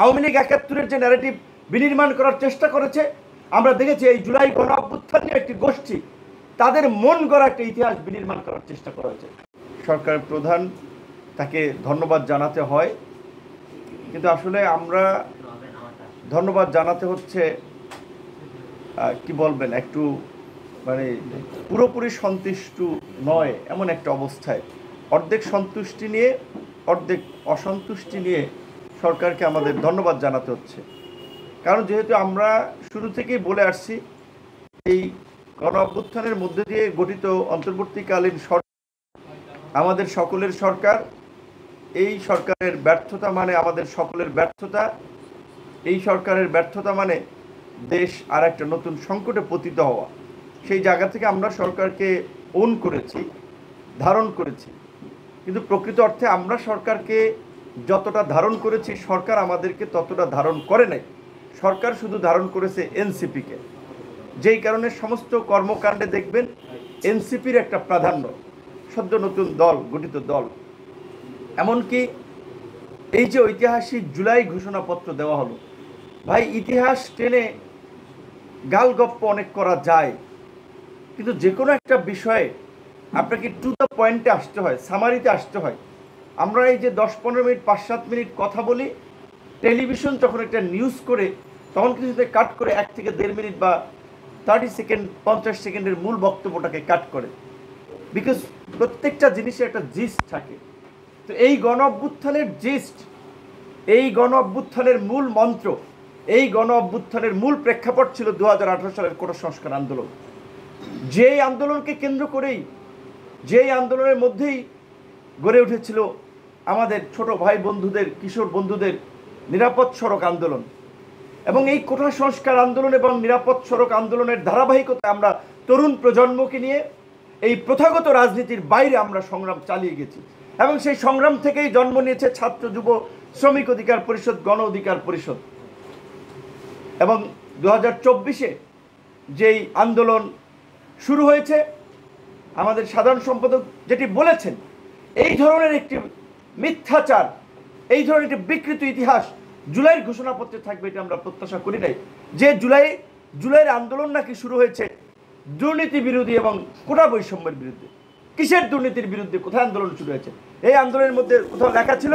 আওয়ামী লীগ ৭১-এর যে ন্যারেটিভ বিনির্মাণ করার চেষ্টা করেছে, আমরা দেখেছি এই জুলাই গণ অভ্যুত্থান নিয়ে একটি গোষ্ঠী তাদের মন গড়া একটা ইতিহাস বিনির্মাণ করার চেষ্টা করেছে। সরকার প্রধান তাকে ধন্যবাদ জানাতে হয়, কিন্তু আসলে আমরা ধন্যবাদ জানাতে হচ্ছে কি বলবেন, একটু মানে পুরোপুরি সন্তুষ্ট নয় এমন একটা অবস্থায়, অর্ধেক সন্তুষ্টি নিয়ে অর্ধেক অসন্তুষ্টি নিয়ে সরকারকে আমাদের ধন্যবাদ জানাতে হচ্ছে। কারণ যেহেতু আমরা শুরু থেকেই বলে আসছি, এই গণ অভ্যুত্থানের মধ্যে দিয়ে গঠিত অন্তর্বর্তীকালীন সরকার আমাদের সকলের সরকার। এই সরকারের ব্যর্থতা মানে আমাদের সকলের ব্যর্থতা। এই সরকারের ব্যর্থতা মানে দেশ আর একটা নতুন সংকটে পতিত হওয়া। সেই জায়গা থেকে আমরা সরকারকে ওন করেছি, ধারণ করেছি, কিন্তু প্রকৃত অর্থে আমরা সরকারকে যতটা ধারণ করেছি সরকার আমাদেরকে ততটা ধারণ করে নাই। সরকার শুধু ধারণ করেছে এনসিপিকে, যেই কারণে সমস্ত কর্মকাণ্ডে দেখবেন এনসিপির একটা প্রাধান্য, সদ্য নতুন দল গঠিত দল। এমনকি এই যে ঐতিহাসিক জুলাই ঘোষণাপত্র দেওয়া হলো, ভাই ইতিহাস টেনে গালগপ্প অনেক করা যায়, কিন্তু যে কোনো একটা বিষয়ে আপনাকে টু দ্য পয়েন্টে আসতে হয়, সামারিতে আসতে হয়। আমরা এই যে 10-15 মিনিট 5-7 মিনিট কথা বলি, টেলিভিশন যখন একটা নিউজ করে তখন কিছুতে কাট করে 1 থেকে 1.5 মিনিট বা 30 সেকেন্ড 50 সেকেন্ডের মূল বক্তব্যটাকে কাট করে, বিকজ প্রত্যেকটা জিনিসের একটা জিস্ট থাকে। তো এই গণ অভ্যুত্থানের জিস্ট, এই গণ অভ্যুত্থানের মূল মন্ত্র, এই গণ অভ্যুত্থানের মূল প্রেক্ষাপট ছিল 2018 সালের কোটা সংস্কার আন্দোলন। যেই আন্দোলনকে কেন্দ্র করেই, যেই আন্দোলনের মধ্যেই গড়ে উঠেছিল আমাদের ছোট ভাই বন্ধুদের, কিশোর বন্ধুদের নিরাপদ সড়ক আন্দোলন। এবং এই কোটা সংস্কার আন্দোলন এবং নিরাপদ সড়ক আন্দোলনের ধারাবাহিকতায় আমরা তরুণ প্রজন্মকে নিয়ে এই প্রথাগত রাজনীতির বাইরে আমরা সংগ্রাম চালিয়ে গেছি। এবং সেই সংগ্রাম থেকেই জন্ম নিয়েছে ছাত্র যুব শ্রমিক অধিকার পরিষদ, গণ অধিকার পরিষদ। এবং 2024-এ যেই আন্দোলন শুরু হয়েছে, আমাদের সাধারণ সম্পাদক যেটি বলেছেন, এই ধরনের একটি মিথ্যাচার, এই ধরনের একটি বিকৃত ইতিহাস জুলাইয়ের ঘোষণাপত্রে থাকবে, এটা আমরা প্রত্যাশা করি নাই। যে জুলাইয়ের আন্দোলন নাকি শুরু হয়েছে দুর্নীতি বিরোধী এবং কোটা বৈষম্যের বিরুদ্ধে। কিসের দুর্নীতির বিরুদ্ধে? কোথায় আন্দোলন শুরু হয়েছে? এই আন্দোলনের মধ্যে কোথাও লেখা ছিল,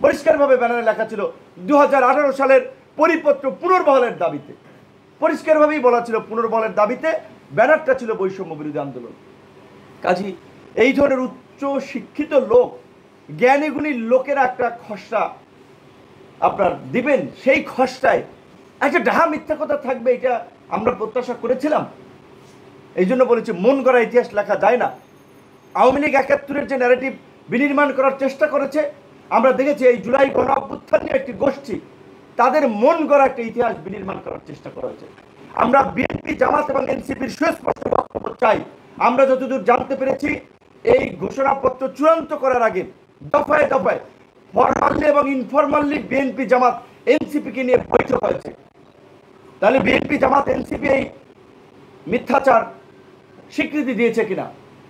পরিষ্কারভাবে ব্যানারে লেখা ছিল 2018 সালের পরিপত্র পুনর্বহালের দাবিতে, পরিষ্কারভাবেই বলা ছিল পুনর্বহালের দাবিতে, ব্যানারটা ছিল বৈষম্য বিরোধী আন্দোলন। কাজী এই ধরনের উচ্চ শিক্ষিত লোক, জ্ঞানীগুণী লোকেরা একটা খসড়া আপনার দিবেন, সেই খসড়ায় একটা ডাহা মিথ্যা কথা থাকবে, এটা আমরা প্রত্যাশা করেছিলাম। এই জন্য বলেছি মন গড়া ইতিহাস লেখা যায় না। আওয়ামী লীগ ৭১-এর যে ন্যারেটিভ বিনির্মাণ করার চেষ্টা করেছে, আমরা দেখেছি এই জুলাই গণ অভ্যুত্থান নিয়ে একটি গোষ্ঠী তাদের মন গড়া একটা ইতিহাস বিনির্মাণ করার চেষ্টা করেছে। আমরা বিএনপি, জামাত এবং এনসিপির সুস্পষ্ট বক্তব্য চাই। আমরা যতদূর জানতে পেরেছি, এই ঘোষণাপত্র চূড়ান্ত করার আগে দফায় দফায় ফরমালি এবং ইনফরমালি বিএনপি, জামাত, এনসিপিকে নিয়ে বৈঠক হয়েছে। তাহলে বিএনপি, জামাত, এনসিপি এই মিথ্যাচার স্বীকৃতি দিয়েছে কিনা,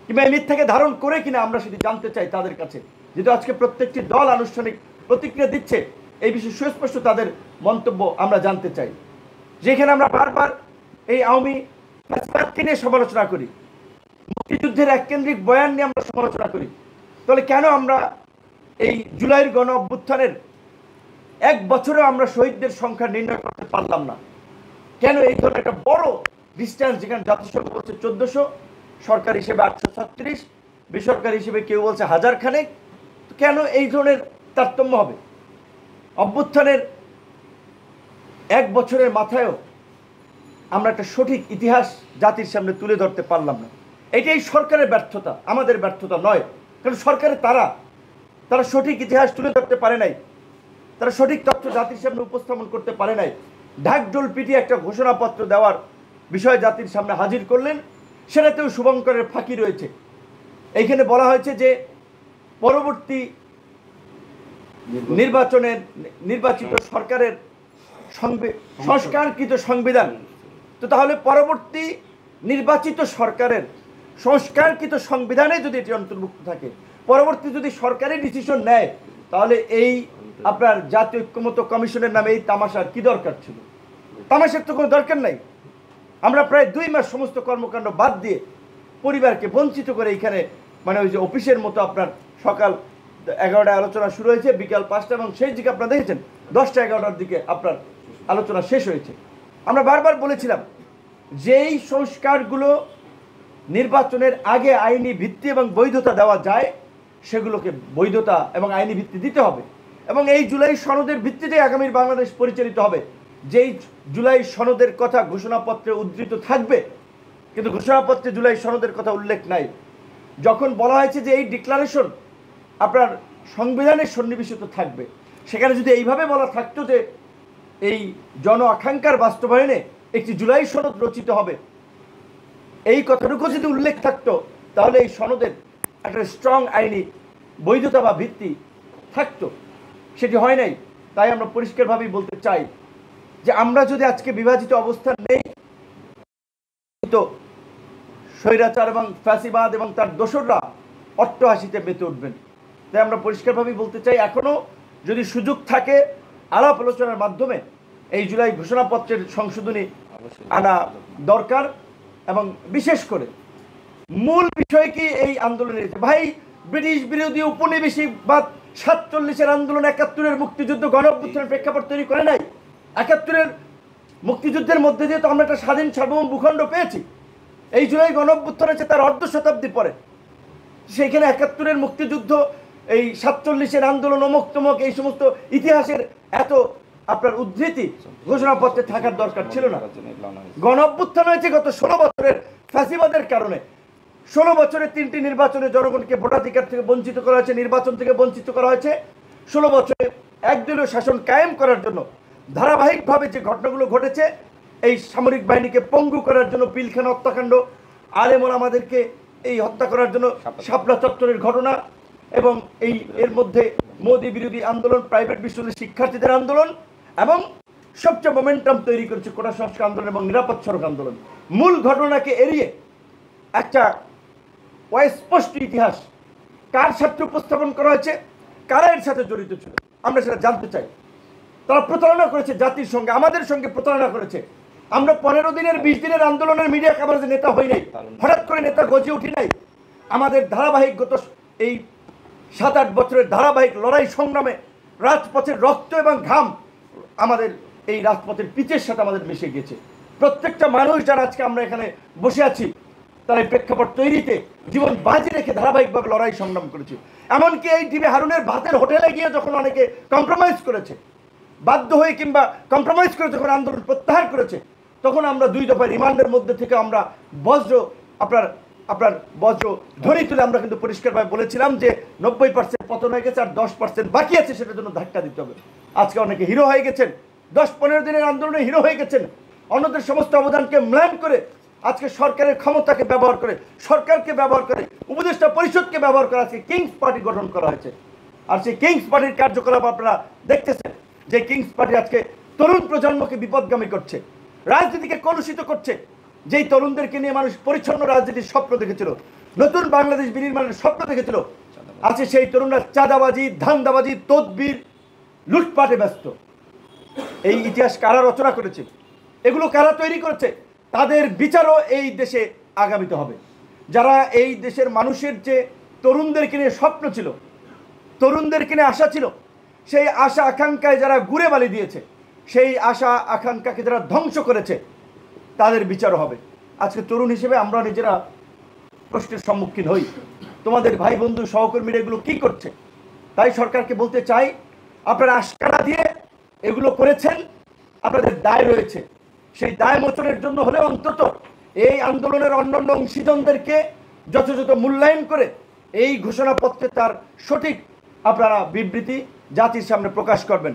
কিংবা এই মিথ্যাকে ধারণ করে কিনা, আমরা সেটি জানতে চাই তাদের কাছে। যেহেতু আজকে প্রত্যেকটি দল আনুষ্ঠানিক প্রতিক্রিয়া দিচ্ছে, এই বিষয়ে সুস্পষ্ট তাদের মন্তব্য আমরা জানতে চাই। যেখানে আমরা বারবার এই আওয়ামী ফ্যাসিবাদকে নিয়ে সমালোচনা করি, মুক্তিযুদ্ধের এককেন্দ্রিক বয়ান নিয়ে আমরা সমালোচনা করি, তাহলে কেন আমরা এই জুলাইয়ের গণ অভ্যুত্থানের 1 বছরে আমরা শহীদদের সংখ্যা নির্ণয় করতে পারলাম না? কেন এই ধরনের একটা বড় ডিস্টেন্স, যেখানে জাতিসংঘ বলছে 1400, সরকার হিসেবে 836, বেসরকারি হিসেবে কেউ বলছে 1000 খানেক, কেন এই ধরনের তারতম্য হবে? অভ্যুত্থানের 1 বছরের মাথায়ও আমরা একটা সঠিক ইতিহাস জাতির সামনে তুলে ধরতে পারলাম না। এটাই সরকারের ব্যর্থতা, আমাদের ব্যর্থতা নয়। কারণ সরকারের তারা সঠিক ইতিহাস তুলে ধরতে পারে নাই, তারা সঠিক তথ্য জাতির সামনে উপস্থাপন করতে পারে নাই। ঢাকঢোল পিটিয়ে একটা ঘোষণাপত্র দেওয়ার বিষয় জাতির সামনে হাজির করলেন, সেটাতেও শুভঙ্করের ফাঁকি রয়েছে। এইখানে বলা হয়েছে যে পরবর্তী নির্বাচিত সরকারের সংস্কারকৃত সংবিধান, তো তাহলে পরবর্তী নির্বাচিত সরকারের সংস্কারকৃত সংবিধানে যদি এটি অন্তর্ভুক্ত থাকে, পরবর্তী যদি সরকারি ডিসিশন নেয়, তাহলে এই আপনার জাতীয় ঐক্যমত্য কমিশনের নামে এই তামাশার কি দরকার ছিল? তামাশার তো কোনো দরকার নাই। আমরা প্রায় 2 মাস সমস্ত কর্মকাণ্ড বাদ দিয়ে পরিবারকে বঞ্চিত করে এইখানে মানে ওই যে অফিসের মতো আপনার সকাল 11টায় আলোচনা শুরু হয়েছে, বিকাল 5টা, এবং সেই দিকে আপনারা দেখেছেন 10টা 11টার দিকে আপনার আলোচনা শেষ হয়েছে। আমরা বারবার বলেছিলাম যেই সংস্কারগুলো নির্বাচনের আগে আইনি ভিত্তি এবং বৈধতা দেওয়া যায় সেগুলোকে বৈধতা এবং আইনি ভিত্তি দিতে হবে, এবং এই জুলাই সনদের ভিত্তিতে আগামীর বাংলাদেশ পরিচালিত হবে। যেই জুলাই সনদের কথা ঘোষণাপত্রে উদ্ধৃত থাকবে, কিন্তু ঘোষণাপত্রে জুলাই সনদের কথা উল্লেখ নাই। যখন বলা হয়েছে যে এই ডিক্লারেশন আপনার সংবিধানের সন্নিবেশিত থাকবে, সেখানে যদি এইভাবে বলা থাকতো যে এই জন আকাঙ্ক্ষার বাস্তবায়নে একটি জুলাই সনদ রচিত হবে, এই কথাটুকু যদি উল্লেখ থাকতো, তাহলে এই সনদের একটা স্ট্রং আইনি বৈধতা বা ভিত্তি থাকতো। সেটি হয় নাই। তাই আমরা পরিষ্কারভাবেই বলতে চাই যে আমরা যদি আজকে বিভাজিত অবস্থান নেই, তো স্বৈরাচার এবং ফ্যাসিবাদ এবং তার দোসররা অট্টহাসিতে মেতে উঠবেন। তাই আমরা পরিষ্কারভাবেই বলতে চাই, এখনও যদি সুযোগ থাকে আলাপ আলোচনার মাধ্যমে এই জুলাই ঘোষণাপত্রের সংশোধনী আনা দরকার, এবং বিশেষ করে মূল বিষয় কি এই আন্দোলনের ভাই ব্রিটিশ বিরোধী উপনিবেশিকবাদ 47-এর আন্দোলন 71-এর মুক্তিযুদ্ধ গণঅভ্যুত্থানের প্রেক্ষাপট তৈরি করে নাই। 71-এর মুক্তিযুদ্ধের মধ্যে দিয়ে তো আমরা একটা স্বাধীন সার্বভৌম ভূখণ্ড পেয়েছি। এই জুলাই গণঅভ্যুত্থান আছে তার অর্ধ শতাব্দী পরে। সেইখানে 71-এর মুক্তিযুদ্ধ, এই 47-এর আন্দোলন, অমুক তমক, এই সমস্ত ইতিহাসের এত আপনার উদ্ধৃতি ঘোষণাপত্রে থাকার দরকার ছিল না। গণঅভ্যুত্থান হয়েছে গত 16 বছরের ফ্যাসিবাদের কারণে। 16 বছরে 3টি নির্বাচনে জনগণকে ভোটাধিকার থেকে বঞ্চিত করা হয়েছে, নির্বাচন থেকে বঞ্চিত করা হয়েছে। 16 বছরে একদলীয় শাসন কায়েম করার জন্য ধারাবাহিকভাবে যে ঘটনাগুলো ঘটেছে, এই সামরিক বাহিনীকে পঙ্গু করার জন্য পিলখানা হত্যাকাণ্ড, আলেম ওলামাদেরকে এই হত্যা করার জন্য শাপলা চত্বরের ঘটনা, এবং এর মধ্যে মোদি বিরোধী আন্দোলন, প্রাইভেট বিশ্ববিদ্যালয়ের শিক্ষার্থীদের আন্দোলন, এবং সবচেয়ে মোমেন্টাম তৈরি করেছে কোটা সংস্কার আন্দোলন এবং নিরাপদ সড়ক আন্দোলন। মূল ঘটনাকে এড়িয়ে একটা অস্পষ্ট ইতিহাস কার সাথে উপস্থাপন করা হয়েছে, কারা এর সাথে জড়িত ছিল, আমরা সেটা জানতে চাই। তারা প্রতারণা করেছে জাতির সঙ্গে, আমাদের সঙ্গে প্রতারণা করেছে। আমরা 15 দিনের 20 দিনের আন্দোলনের মিডিয়া কাভারেজে নেতা হই নাই, হঠাৎ করে নেতা গজে উঠি নাই। আমাদের ধারাবাহিক গত এই 7-8 বছরের ধারাবাহিক লড়াই সংগ্রামে রাজপথের রক্ত এবং ঘাম আমাদের এই রাজপথের পিচের সাথে আমাদের মিশে গেছে। প্রত্যেকটা মানুষ যারা আজকে আমরা এখানে বসে আছি, তারা এই প্রেক্ষাপট তৈরিতে জীবন বাজি রেখে ধারাবাহিকভাবে লড়াই সংগ্রাম করেছে। এমনকি এই টিভি হারুনের ভাতের হোটেলে গিয়ে যখন অনেকে কম্প্রোমাইজ করেছে, বাধ্য হয়ে কিংবা কম্প্রোমাইজ করে যখন আন্দোলন প্রত্যাহার করেছে, তখন আমরা 2 দফা রিমান্ডের মধ্যে থেকে আমরা আপনার বজ্র ধ্বনি তুলে আমরা কিন্তু পরিষ্কারভাবে বলেছিলাম যে 90% পতন হয়ে গেছে, আর 10% বাকি আছে, সেটার জন্য ধাক্কা দিতে হবে। আজকে অনেকে হিরো হয়ে গেছেন, 10-15 দিনের আন্দোলনে হিরো হয়ে গেছেন। অন্যদের সমস্ত অবদানকে ম্লান করে আজকে সরকারের ক্ষমতাকে ব্যবহার করে, সরকারকে ব্যবহার করে, উপদেষ্টা পরিষদকে ব্যবহার করে আজকে কিংস পার্টি গঠন করা হয়েছে। আর সেই কিংস পার্টির কার্যকলাপ আপনারা দেখতেছেন যে কিংস পার্টি আজকে তরুণ প্রজন্মকে বিপদগামী করছে, রাজনীতিকে কলুষিত করছে। যেই তরুণদেরকে নিয়ে মানুষ পরিচ্ছন্ন রাজনীতির স্বপ্ন দেখেছিল, নতুন বাংলাদেশ বিনির্মাণের স্বপ্ন দেখেছিল, আছে সেই তরুণরা চাঁদাবাজি, ধান্দাবাজি, তদবির, লুটপাটে ব্যস্ত। এই ইতিহাস কারা রচনা করেছে, এগুলো কারা তৈরি করেছে, তাদের বিচারও এই দেশে আগামীতে হবে। যারা এই দেশের মানুষের যে তরুণদেরকে নিয়ে স্বপ্ন ছিল, তরুণদেরকে নিয়ে আশা ছিল, সেই আশা আকাঙ্ক্ষায় যারা গুড়ে বালি দিয়েছে, সেই আশা আকাঙ্ক্ষাকে যারা ধ্বংস করেছে, তাদের বিচারও হবে। আজকে তরুণ হিসেবে আমরা নিজেরা প্রশ্নের সম্মুখীন হই, তোমাদের ভাই বন্ধু সহকর্মীরা এগুলো কি করছে। তাই সরকারকে বলতে চাই, আপনারা আশকারা দিয়ে এগুলো করেছেন, আপনাদের দায় রয়েছে। সেই দায় মোচনের জন্য হলে অন্তত এই আন্দোলনের অন্যান্য অংশীজনদেরকে যথাযথ মূল্যায়ন করে এই ঘোষণাপত্রে তার সঠিক আপনারা বিবৃতি জাতির সামনে প্রকাশ করবেন।